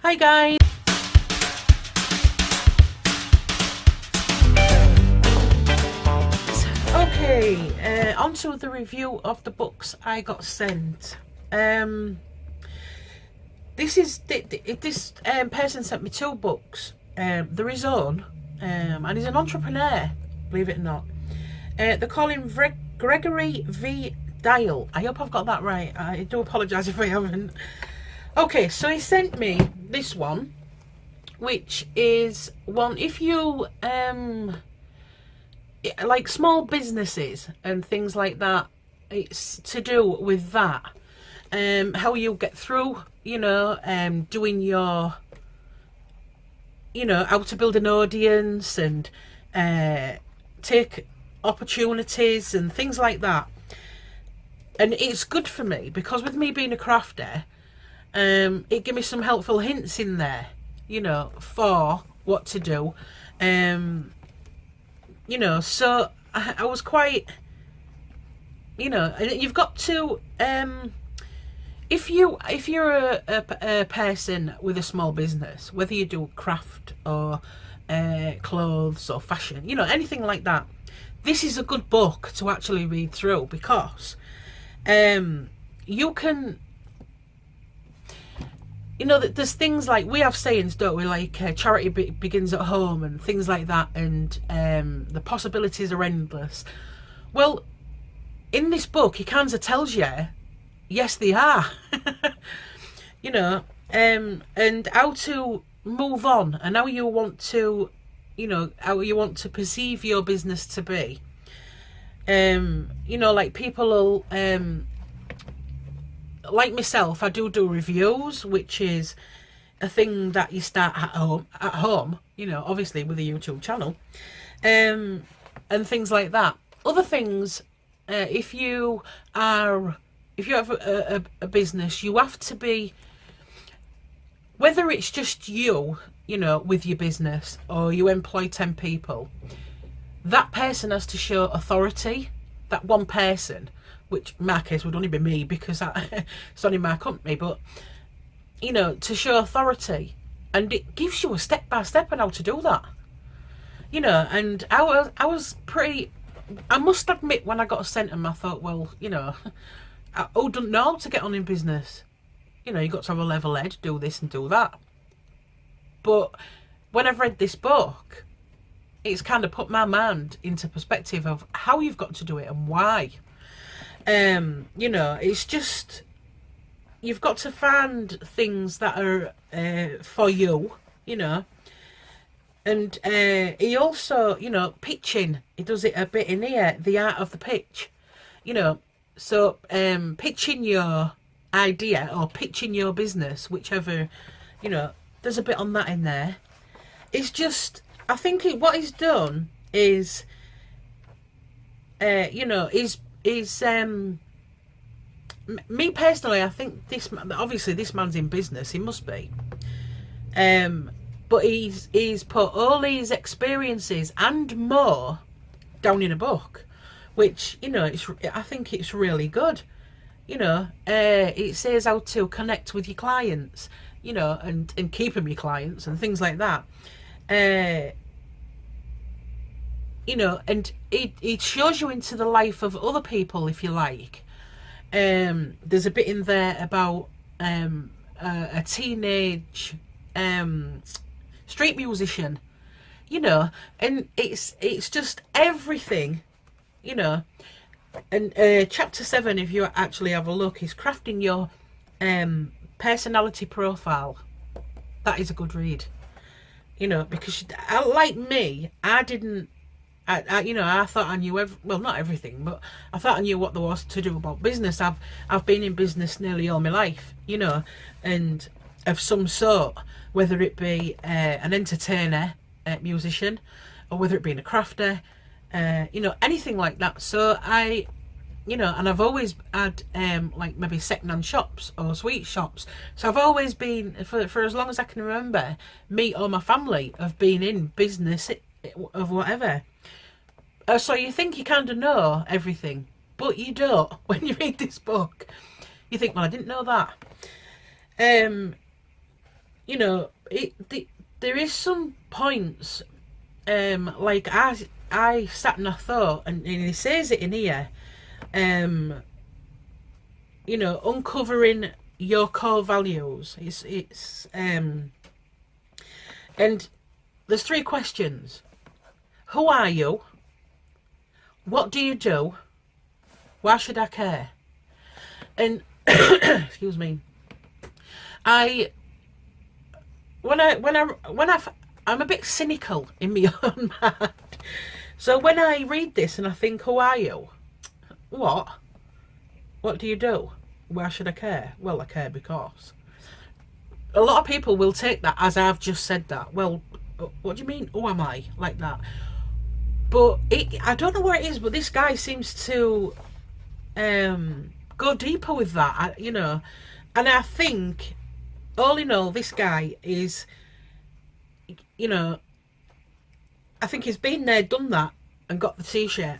Hi guys! Okay, on to the review of the books I got sent. This person sent me 2 books. They're his own, and he's an entrepreneur, believe it or not. They call him Gregory V. Diehl. I hope I've got that right. I do apologise if I haven't. Okay, so he sent me this one, which is one if you like small businesses and things like that. It's to do with that, how you get through, doing your, how to build an audience and take opportunities and things like that. And it's good for me because with me being a crafter, it gave me some helpful hints in there, for what to do. So I was quite, you've got to, if you're a person with a small business, whether you do craft or clothes or fashion, anything like that, this is a good book to actually read through because you can, there's things like, we have sayings, don't we, like charity begins at home and things like that, and the possibilities are endless. Well, in this book he kind of tells you yes they are. And how to move on and how you want to, how you want to perceive your business to be. Like people will, like myself, I do reviews, which is a thing that you start at home, obviously with a YouTube channel, and things like that. Other things, if you have a business, you have to be, whether it's just you, with your business, or you employ 10 people, that person has to show authority. That one person, which in my case would only be me because it's only my company, but to show authority, and it gives you a step by step on how to do that. And I was pretty, I must admit, when I got sent them, I thought, well, I don't know how to get on in business. You got to have a level head, do this and do that. But when I've read this book, it's kind of put my mind into perspective of how you've got to do it and why. It's just, you've got to find things that are for you, and he also, pitching, he does it a bit in here, the art of the pitch, so pitching your idea or pitching your business, whichever, there's a bit on that in there. It's just, I think what he's done is, me personally, I think obviously this man's in business, he must be, but he's put all these experiences and more down in a book, which, I think it's really good. It says how to connect with your clients, and keep them your clients and things like that. And it shows you into the life of other people, if you like. There's a bit in there about a teenage street musician, and it's just everything, and chapter 7, if you actually have a look, is crafting your personality profile. That is a good read, because like me, I thought I knew well, not everything, but I thought I knew what there was to do about business. I've been in business nearly all my life, and of some sort, whether it be an entertainer, musician, or whether it be a crafter, anything like that. So I, and I've always had like maybe second-hand shops or sweet shops. So I've always been, for as long as I can remember, me or my family have been in business of whatever. So you think you kind of know everything, but you don't. When you read this book, you think, well, I didn't know that. you know, there is some points, like I sat and I thought, and he says it in here, you know, uncovering your core values. And there's 3 questions. Who are you? What do you do? Why should I care? And excuse me. I'm a bit cynical in my own mind. So when I read this and I think, who are you? What do you do? Why should I care? Well, I care because. A lot of people will take that as I've just said that. Well, what do you mean, who am I? Like that. But I don't know what it is, but this guy seems to go deeper with that, you know. And I think, all in all, this guy is, you know, I think he's been there, done that, and got the t-shirt.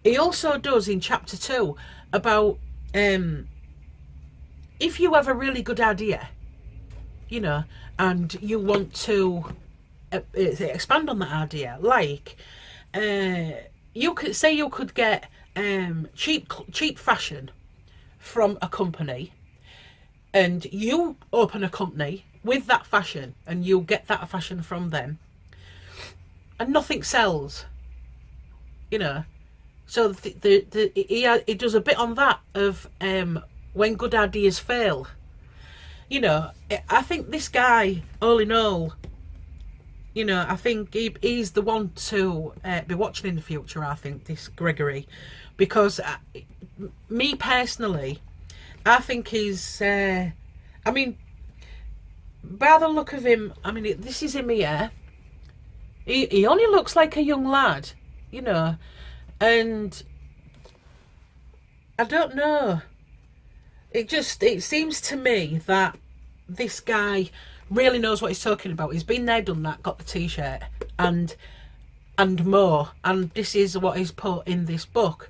He also does in chapter 2 about if you have a really good idea, you know, and you want to expand on that idea, like you could get cheap fashion from a company, and you open a company with that fashion and you get that fashion from them, and nothing sells, you know. So he does a bit on that of when good ideas fail, you know. I think this guy, all in all, you know, I think he's the one to be watching in the future, I think, this Gregory, because me personally, I think he's, I mean, by the look of him, I mean, this is him here. He only looks like a young lad, you know, and I don't know. It seems to me that this guy really knows what he's talking about. He's been there, done that, got the t-shirt, and more. And this is what he's put in this book.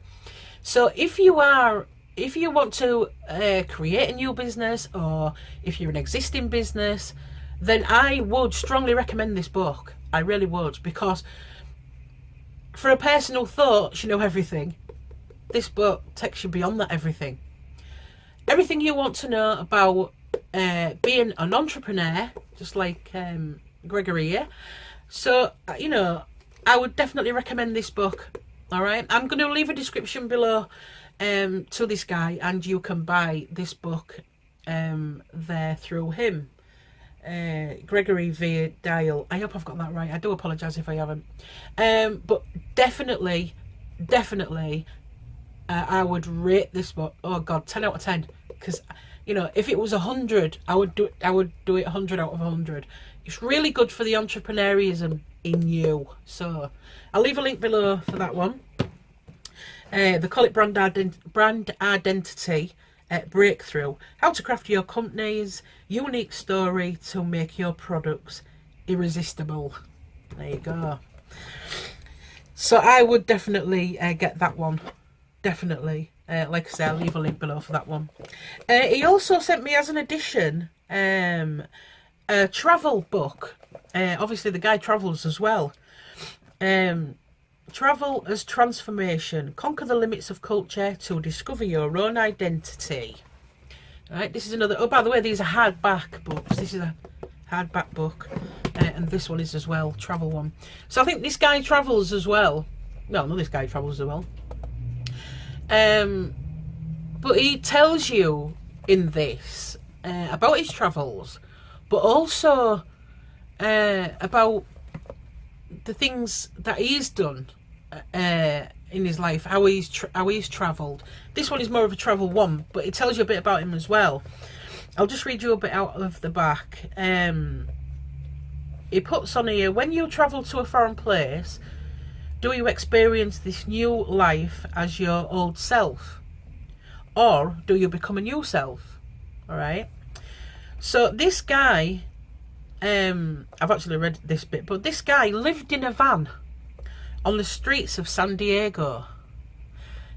So if you want to create a new business, or if you're an existing business, then I would strongly recommend this book. I really would, because for a personal thought, you know, everything, this book takes you beyond that everything. Everything you want to know about being an entrepreneur, just like Gregory here. So, you know, I would definitely recommend this book. All right, I'm going to leave a description below to this guy, and you can buy this book there through him. Gregory via Diehl. I hope I've got that right. I do apologise if I haven't. But definitely, I would rate this book, oh god, 10 out of 10. Because, you know, if it was 100, I would do it 100 out of 100. It's really good for the entrepreneurism in you. So I'll leave a link below for that one. They call it brand identity breakthrough. How to craft your company's unique story to make your products irresistible. There you go. So I would definitely get that one. Definitely. Like I say, I'll leave a link below for that one. He also sent me as an addition a travel book. Obviously the guy travels as well. Travel as transformation. Conquer the limits of culture to discover your own identity. Right, this is another. Oh, by the way, these are hardback books. This is a hardback book, and this one is as well, travel one. So I think this guy travels as well. No, this guy travels as well. But he tells you in this about his travels, but also about the things that he's done in his life, how he's travelled. This one is more of a travel one, but it tells you a bit about him as well. I'll just read you a bit out of the back. He puts on here, when you travel to a foreign place, do you experience this new life as your old self, or do you become a new self? All right. So this guy, I've actually read this bit, but this guy lived in a van on the streets of San Diego.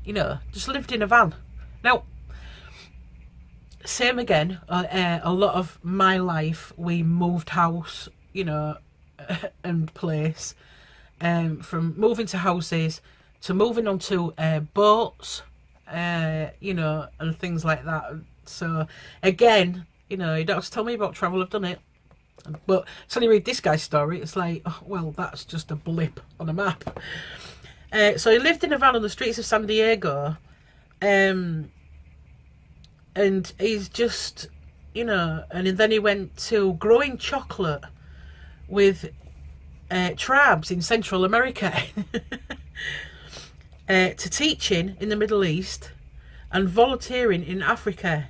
You know, just lived in a van. Now, same again. A lot of my life, we moved house, you know, and place. From moving to houses to moving onto boats, you know, and things like that. So again, you know, you don't have to tell me about travel. I've done it. But so you read this guy's story, it's like, oh, well, that's just a blip on a map. So he lived in a van on the streets of San Diego, and he's just, you know, and then he went to growing chocolate with tribes in Central America, to teaching in the Middle East and volunteering in Africa.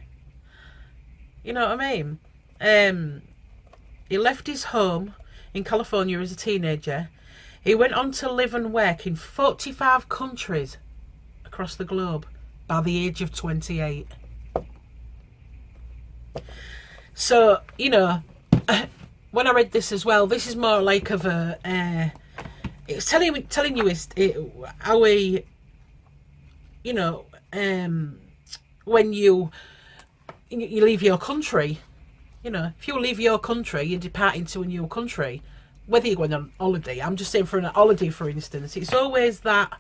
You know what I mean? He left his home in California as a teenager. He went on to live and work in 45 countries across the globe by the age of 28. So, you know, when I read this as well, this is more like of a... it's telling you how we, you know, when you leave your country, you know, if you leave your country, you're departing to a new country, whether you're going on holiday. I'm just saying for an holiday, for instance, it's always that,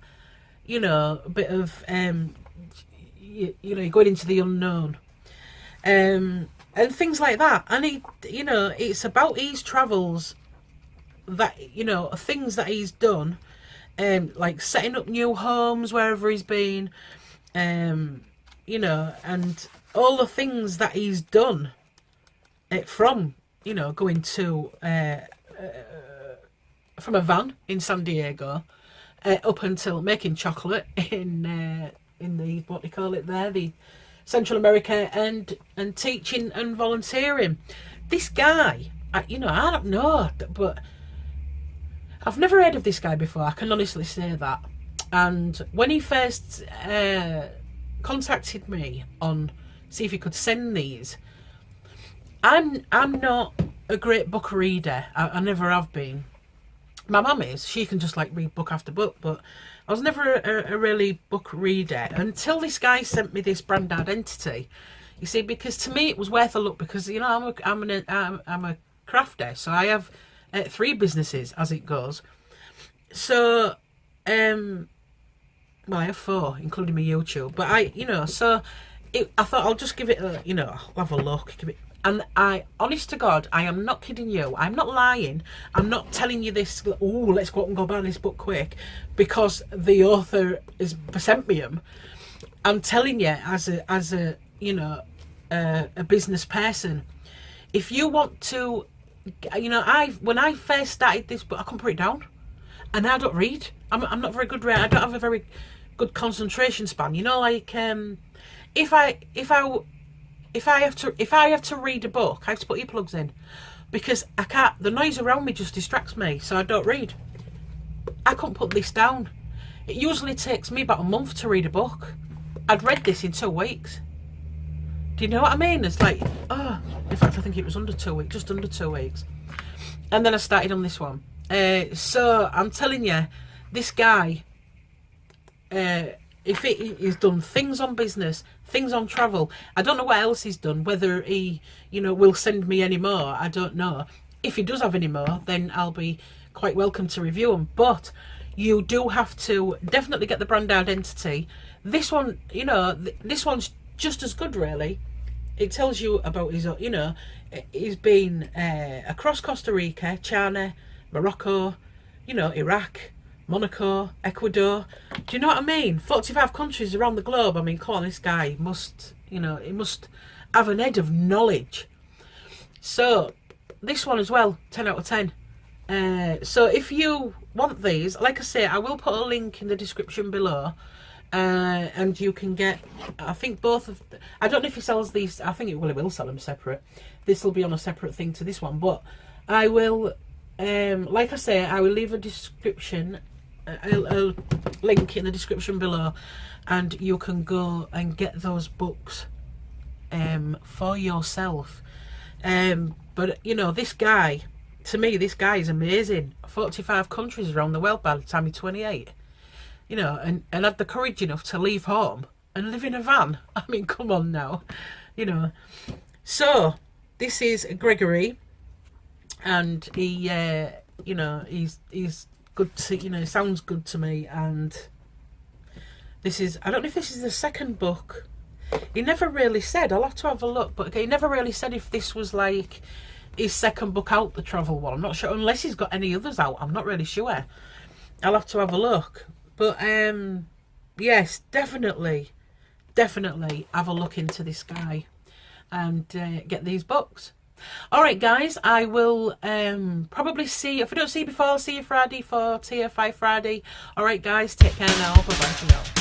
you know, a bit of, you know, you're going into the unknown, and things like that. And he, you know, it's about his travels, that, you know, things that he's done, like setting up new homes wherever he's been, you know, and all the things that he's done, from, you know, going to from a van in San Diego, up until making chocolate in the, what do you call it there, the Central America, and teaching and volunteering. This guy, you know, I don't know, but I've never heard of this guy before, I can honestly say that. And when he first contacted me on see if he could send these, I'm not a great book reader. I never have been. My mum is. She can just like read book after book, but I was never a really book reader until this guy sent me this brand identity. You see, because to me it was worth a look, because, you know, I'm a crafter, so I have 3 businesses as it goes. So, well, I have 4, including my YouTube. But you know, so I thought I'll just give it a, you know, I'll have a look. Give it, and honest to God, I am not kidding you. I'm not lying. I'm not telling you this, oh, let's go out and go buy this book quick, because the author is sent me them. I'm telling you, as a you know, a business person, if you want to, you know, when I first started this book, I couldn't put it down, and I don't read. I'm not very good reader. I don't have a very good concentration span. You know, like if I have to read a book, I have to put earplugs in, because I can't. The noise around me just distracts me, so I don't read. I couldn't put this down. It usually takes me about a month to read a book. I'd read this in 2 weeks. Do you know what I mean? It's like, oh, in fact, I think it was under 2 weeks, just under 2 weeks. And then I started on this one. So I'm telling you, this guy, if he's done things on business, things on travel, I don't know what else he's done, whether he, you know, will send me any more, I don't know. If he does have any more, then I'll be quite welcome to review them. But you do have to definitely get the brand identity. This one, you know, this one's just as good, really. It tells you about his, you know, he's been across Costa Rica, China, Morocco, you know, Iraq, Monaco, Ecuador. Do you know what I mean? 45 countries around the globe. I mean, come on, this guy must, you know, he must have an head of knowledge. So this one as well, 10 out of 10. So if you want these, like I say, I will put a link in the description below, and you can get, I think both of, I don't know if he sells these, I think it will sell them separate. This will be on a separate thing to this one, but I will, like I say, I will leave a description, a link in the description below, and you can go and get those books for yourself. But you know, this guy, to me, this guy is amazing. 45 countries around the world by the time he's 28. You know, and had the courage enough to leave home and live in a van. I mean, come on now. you know. So this is Gregory, and he, you know, he's good to, you know, sounds good to me. And this is, I don't know if this is the second book. He never really said. I'll have to have a look, but okay, he never really said if this was like his second book out, the travel one. I'm not sure, unless he's got any others out. I'm not really sure. I'll have to have a look. But yes, definitely have a look into this guy and get these books. All right, guys, I will probably see, if I don't see you before, I'll see you Friday for TFI Friday. All right, guys, take care now. Bye-bye for now.